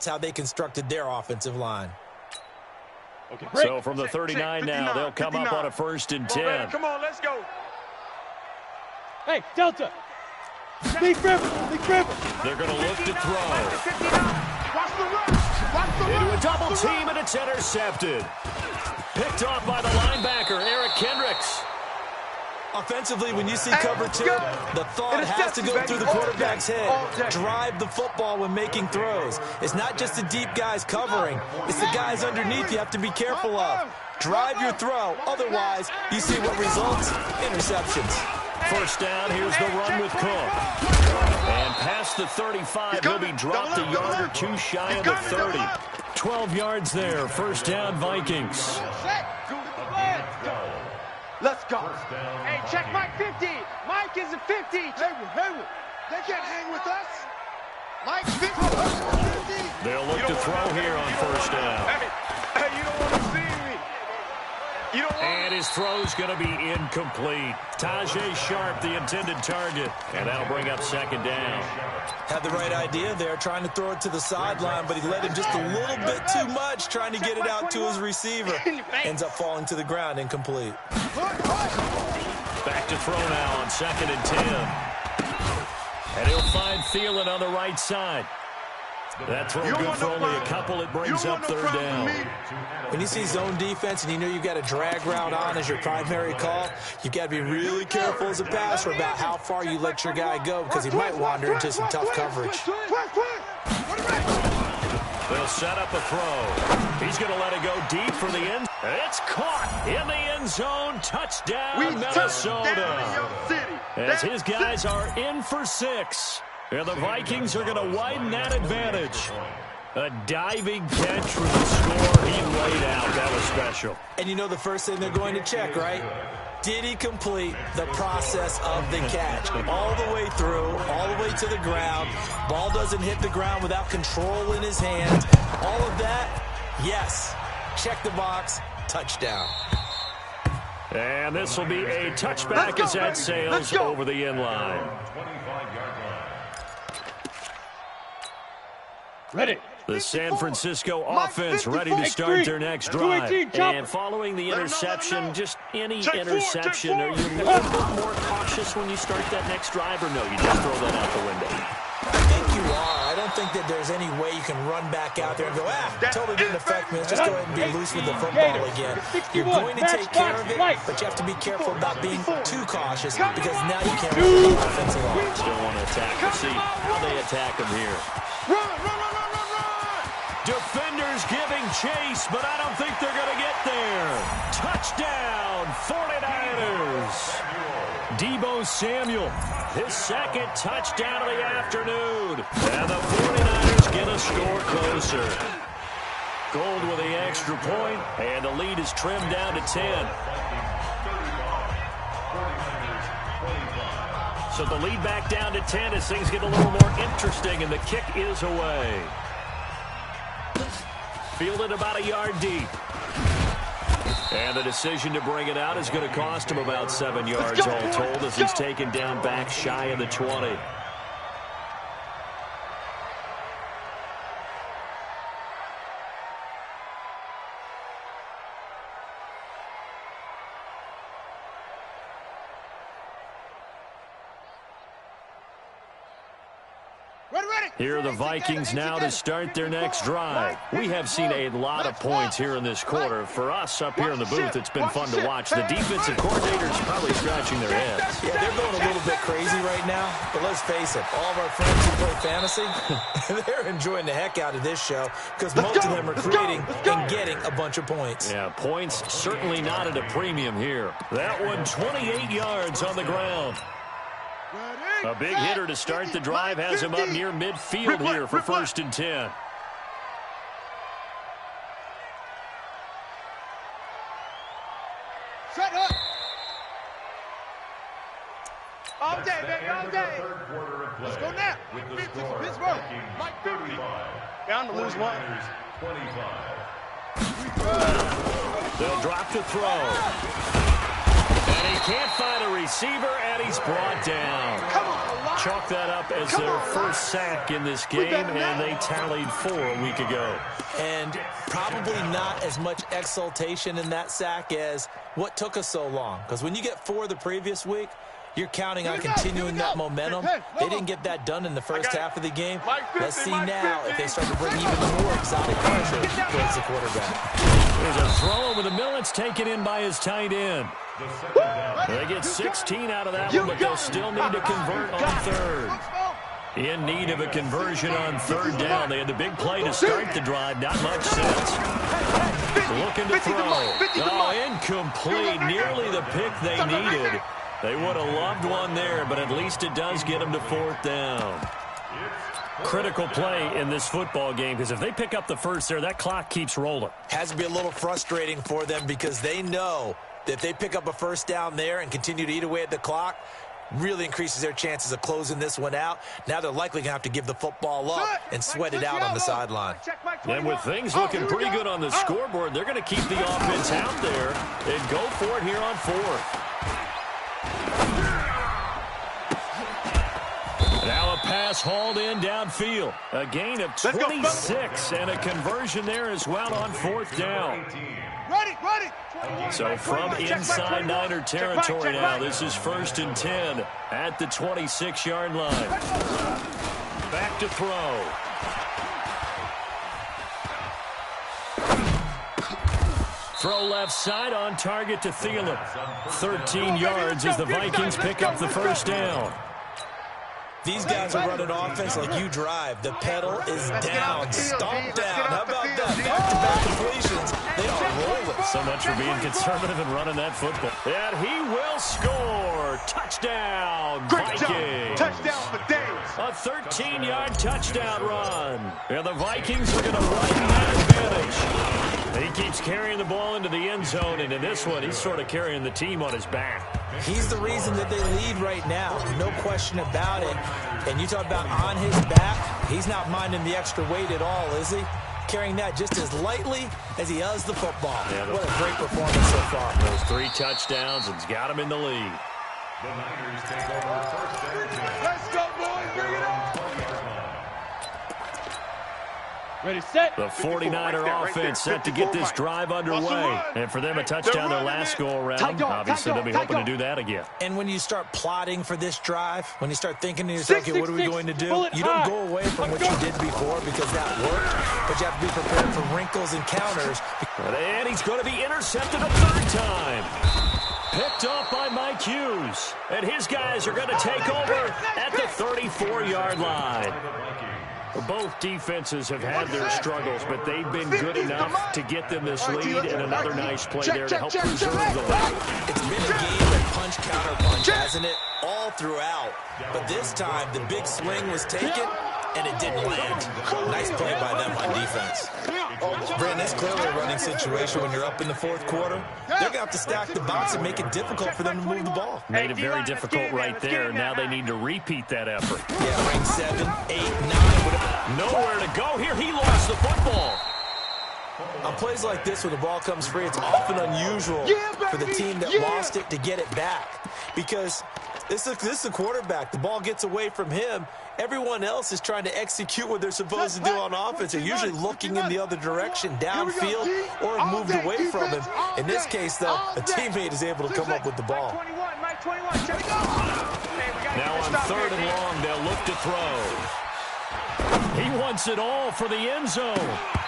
That's how they constructed their offensive line. Okay, so from the 39 now, they'll come up on a 1st and 10. Come on, let's go. Hey, Delta. Big River. They're going to look to throw. Watch the run. Into a double team, and it's intercepted. Picked off by the linebacker, Eric Kendricks. Offensively, when you see cover 2, the thought has to go through the quarterback's head. Drive the football when making throws. It's not just the deep guys covering. It's the guys underneath you have to be careful of. Drive your throw. Otherwise, you see what results? Interceptions. First down, here's the run with Cook. And past the 35, he'll be dropped a yard or 2 shy of the 30. 12 yards there, first down Vikings. Let's go. Hey, check Mike 50. Mike is a 50. Hayward. They can't hang with us. Mike 50. They'll look to throw here on first down. Hey, you don't want to see me. You don't want And his throw's going to be incomplete. Tajay Sharp, the intended target. And that'll bring up second down. Had the right idea there, trying to throw it to the sideline, but he led him just a little bit too much, trying to get it out to his receiver. Ends up falling to the ground, incomplete. Back to throw now on 2nd and 10. And he'll find Thielen on the right side. That throw good for only a couple. It brings up third down. When you see zone defense and you know you've got a drag route on as your primary call, you've got to be really careful as a passer about how far you let your guy go because he might wander into some tough coverage. They'll set up a throw. He's going to let it go deep for the end. It's caught in the end zone. Touchdown, Minnesota. As his guys are in for 6. And the Vikings are going to widen that advantage. A diving catch for the score he laid out. That was special. And you know the first thing they're going to check, right? Did he complete the process of the catch? All the way through, all the way to the ground. Ball doesn't hit the ground without control in his hands. All of that, yes. Check the box, touchdown. And this will be a touchback as that sails over the end line. Ready. The San Francisco offense ready to start their next drive. And following the interception, just any interception, are you a little more cautious when you start that next drive, or no, you just throw that out the window? I think you are. I don't think that there's any way you can run back out there and go, totally didn't affect me. Let's just go ahead and be loose with the football again. You're going to take care of it, but you have to be careful about being too cautious because now you can't run the offensive line. Still want to attack. We'll see how they attack him here. run. Defenders giving chase, but I don't think they're going to get there. Touchdown, 49ers. Deebo Samuel, his second touchdown of the afternoon. And the 49ers get a score closer. Gold with the extra point, and the lead is trimmed down to 10. So the lead back down to 10 as things get a little more interesting, and the kick is away. Fielded about a yard deep. And the decision to bring it out is going to cost him about 7 yards all told as he's taken down back shy of the 20. Here are the Vikings now to start their next drive. We have seen a lot of points here in this quarter. For us up here in the booth, it's been fun to watch. The defensive coordinators probably scratching their heads. Yeah, they're going a little bit crazy right now. But let's face it, all of our friends who play fantasy, they're enjoying the heck out of this show because most of them are creating and getting a bunch of points. Yeah, points certainly not at a premium here. That one 28 yards on the ground. A big hitter to start the drive has him up near midfield here for 1st and 10. Shut up. All day, baby, all day. Let's go now. Pittsburgh. Mike 50. Bound to lose one. They'll drop to throw. And he can't find a receiver, and he's brought down. chalk that up as their first sack in this game, and they tallied 4 a week ago. And probably not as much exultation in that sack as what took us so long. Because when you get 4 the previous week, you're counting on continuing that momentum. They didn't get that done in the first half of the game. Let's see now if they start to bring even more exotic pressure towards the quarterback. There's a throw over the middle. It's taken in by his tight end. They get 16 out of that one, but they'll still need to convert on third. In need of a conversion on third down. They had the big play to start the drive. Not much sense. Looking to throw. Oh, incomplete. Nearly the pick they needed. They would have loved one there, but at least it does get them to 4th down. Critical play in this football game, because if they pick up the first there, that clock keeps rolling. Has to be a little frustrating for them because they know that if they pick up a first down there and continue to eat away at the clock, really increases their chances of closing this one out. Now they're likely going to have to give the football up and sweat it out on the sideline. And with things looking pretty good on the scoreboard, they're going to keep the offense out there and go for it here on 4th. Now a pass hauled in downfield. A gain of 26 and a conversion there as well on 4th down. So from inside Niner territory now, this is 1st and 10 at the 26-yard line. Back to throw. Throw left side on target to Thielen. 13 yards as the Vikings pick up the first down. These guys are running offense like you drive. The pedal is down, stomp down. How about that? Back-to-back completions. They are rolling. So much for being conservative and running that football. And he will score. Touchdown, Vikings. Touchdown for Davis. A 13-yard touchdown run. And the Vikings are going to widen that advantage. He keeps carrying the ball into the end zone, and in this one, he's sort of carrying the team on his back. He's the reason that they lead right now. No question about it. And you talk about on his back, he's not minding the extra weight at all, is he? Carrying that just as lightly as he does the football. Yeah, what a great performance so far. Those 3 touchdowns and's got him in the lead. The Niners take over first down. Let's go, boys. Bring it on. Ready, set. The 49er offense set to get this drive underway. And for them, a touchdown their last go-around. Obviously, they'll be hoping to do that again. And when you start plotting for this drive, when you start thinking to yourself, okay, what are we going to do? You don't go away from what you did before because that worked, but you have to be prepared for wrinkles and counters. And he's going to be intercepted a 3rd time. Picked off by Mike Hughes. And his guys are going to take over at the 34-yard line. Both defenses have had their struggles, but they've been good enough to get them this lead, and another nice play there to help preserve the lead. It's been a game of punch, counter punch, hasn't it? All throughout. But this time, the big swing was taken, and it didn't land. Nice play by them on defense. Brandon, it's clearly a running situation when you're up in the 4th quarter. They're going to have to stack the box and make it difficult for them to move the ball. Made it very difficult right there. Now they need to repeat that effort. Yeah, ring 7, 8, 9. Nowhere to go here. He lost the football. On plays like this where the ball comes free, it's often unusual for the team that lost it to get it back. Because this is the quarterback. The ball gets away from him. Everyone else is trying to execute what they're supposed to do on offense. They're usually looking in the other direction, downfield, or have moved away from him. In this case, though, a teammate is able to come up with the ball. Now on 3rd and long, they'll look to throw. He wants it all for the end zone.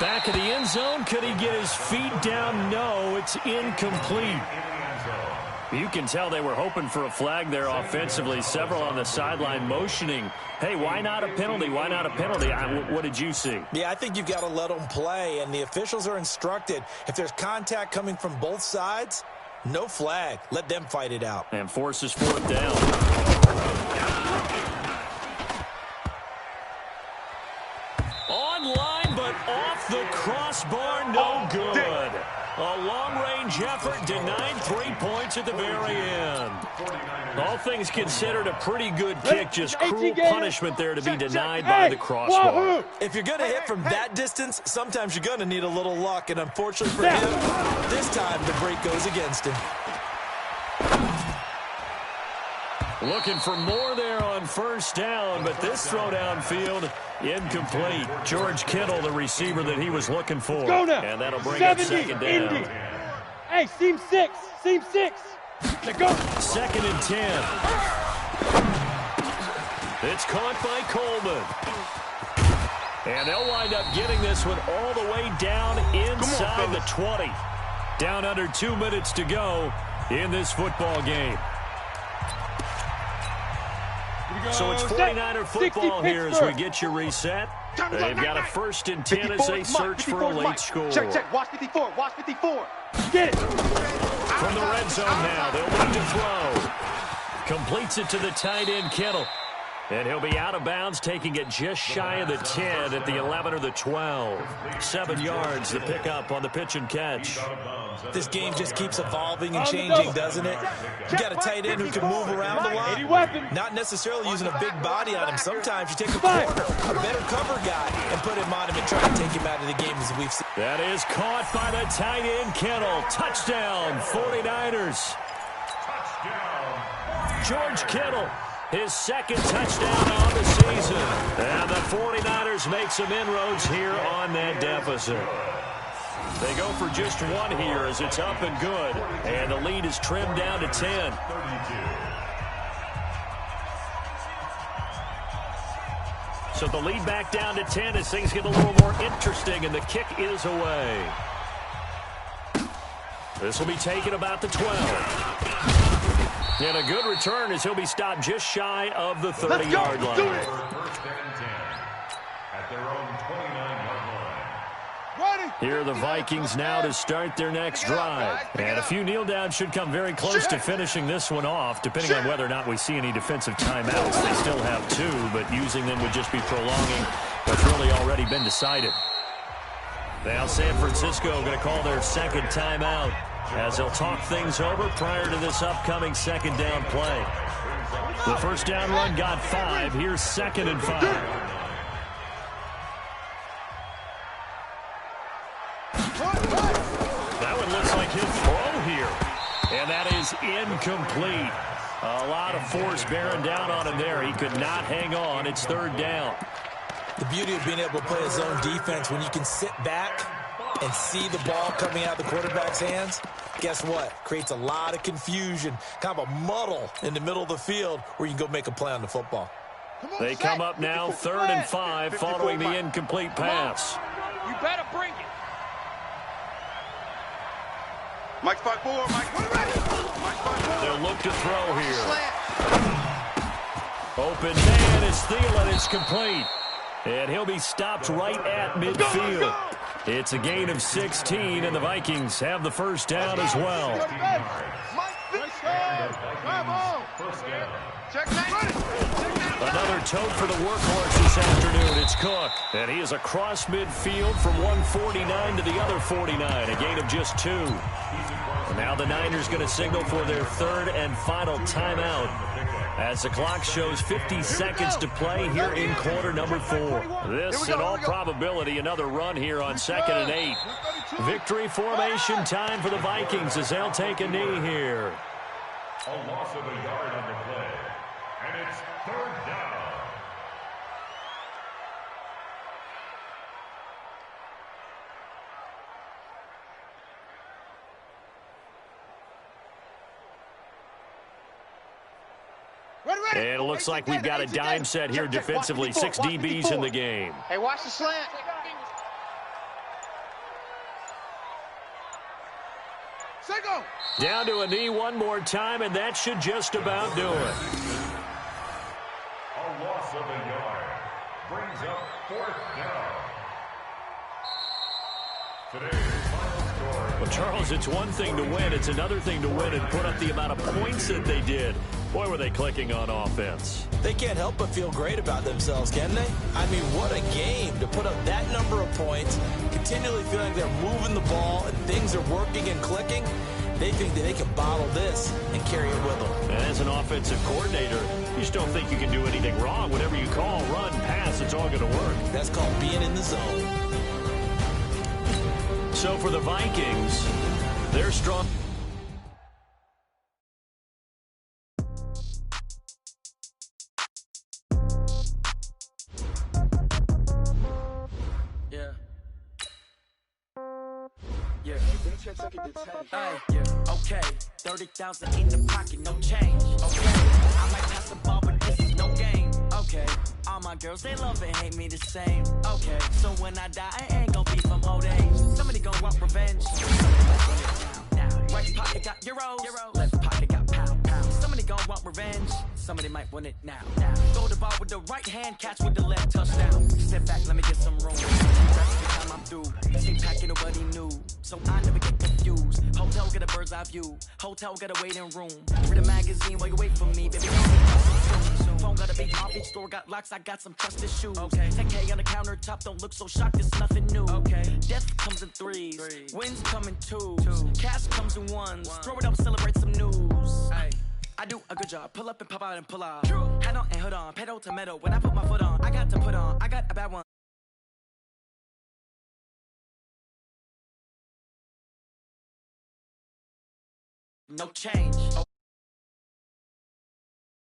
Back of the end zone. Could he get his feet down? No, it's incomplete. You can tell they were hoping for a flag there offensively. Several on the sideline motioning, hey, why not a penalty? Why not a penalty? What did you see? Yeah, I think you've got to let them play, and the officials are instructed. If there's contact coming from both sides, no flag. Let them fight it out. And forces 4th down. Online, but off the crossbar, no good. A long-range effort denied 3 points at the very end. All things considered, a pretty good kick, just cruel punishment there to be denied by the crossbar. If you're going to hit from that distance, sometimes you're going to need a little luck, and unfortunately for him, this time the break goes against him. Looking for more there on first down, but this throw downfield incomplete. George Kittle, the receiver that he was looking for. Go now. And that'll bring up second down. Indy. Hey, seam 6. Seam 6. Let's go. 2nd and 10. It's caught by Coleman. And they'll wind up getting this one all the way down inside the 20. Down under 2 minutes to go in this football game. So it's 49er football here as we get you reset. They've got a 1st and 10 as they search for a late score. Check. Watch 54. Watch 54. Get it. From the red zone now, they'll look to throw. Completes it to the tight end, Kittle. And he'll be out of bounds, taking it just shy of the 10 at the 11 or the 12. 7 yards, the pickup on the pitch and catch. This game just keeps evolving and changing, doesn't it? You got a tight end who can move around a lot. Not necessarily using a big body on him. Sometimes you take a corner, a better cover guy, and put him on him and try to take him out of the game as we've seen. That is caught by the tight end, Kittle. Touchdown, 49ers. George Kittle. His 2nd touchdown on the season. And the 49ers make some inroads here on that deficit. They go for just one here as it's up and good. And the lead is trimmed down to 10. So the lead back down to 10 as things get a little more interesting, and the kick is away. This will be taken about the 12. And a good return as he'll be stopped just shy of the 30-yard line. 1st and 10 at their own 29-yard line. Here are the Vikings now to start their next drive. And a few kneel downs should come very close to finishing this one off, depending on whether or not we see any defensive timeouts. They still have 2, but using them would just be prolonging what's really already been decided. Now San Francisco going to call their 2nd timeout, as they'll talk things over prior to this upcoming 2nd down play. The 1st down run got 5. Here's 2nd and 5. That one looks like he'll throw here. And that is incomplete. A lot of force bearing down on him there. He could not hang on. It's 3rd down. The beauty of being able to play a zone defense when you can sit back and see the ball coming out of the quarterback's hands, guess what? Creates a lot of confusion, kind of a muddle in the middle of the field where you can go make a play on the football. They come up now 3rd and 5 following the incomplete pass. You better bring it. Mike's 5-4. Mike, They'll look to throw here. Open man is Thielen. It's complete. And he'll be stopped right at midfield. It's a gain of 16, and the Vikings have the 1st down as well. Another tote for the workhorse this afternoon. It's Cook. And he is across midfield from 149 to the other 49. A gain of just 2. And now the Niners going to signal for their 3rd and final timeout, as the clock shows 50 seconds to play here in quarter number 4. This, in all probability, another run here on 2nd and 8. Victory formation time for the Vikings as they'll take a knee here. A loss of a yard on the play. And it's 3rd down. And it looks like we've got a dime set here defensively. 6 DBs in the game. Hey, watch the slant. Down to a knee one more time, and that should just about do it. A loss of a yard brings up 4th down. Today's final score. Well, Charles, it's one thing to win. It's another thing to win and put up the amount of points that they did. Boy, were they clicking on offense. They can't help but feel great about themselves, can they? I mean, what a game to put up that number of points, continually feeling like they're moving the ball and things are working and clicking. They think that they can bottle this and carry it with them. And as an offensive coordinator, you just don't think you can do anything wrong. Whatever you call, run, pass, it's all going to work. That's called being in the zone. So for the Vikings, they're strong. Okay, 30,000 in the pocket, no change. Okay, I might pass the ball, but this is no game. Okay, all my girls, they love and hate me the same. Okay, so when I die, I ain't gon' be from old age. Somebody gon' want revenge. Right pocket got euros, left pocket got pound. Somebody gon' want revenge. Somebody might want it now. Throw the ball with the right hand, catch with the left, touchdown. Step back, let me get some room. Every time I'm through, stay packing, nobody knew. So I never get confused. Hotel get a bird's eye view. Hotel got a waiting room. Read a magazine while you wait for me, baby. Phone gotta be off, each store got locks, I got some trusted shoes. Okay, 10K on the countertop, don't look so shocked, it's nothing new. Okay, death comes in threes, wins come in twos, cash comes in ones. Throw it up, celebrate some news. Ay. I do a good job, pull up and pop out and pull out. Head on and hood on, pedal to metal. When I put my foot on, I got to put on, I got a bad one. No change.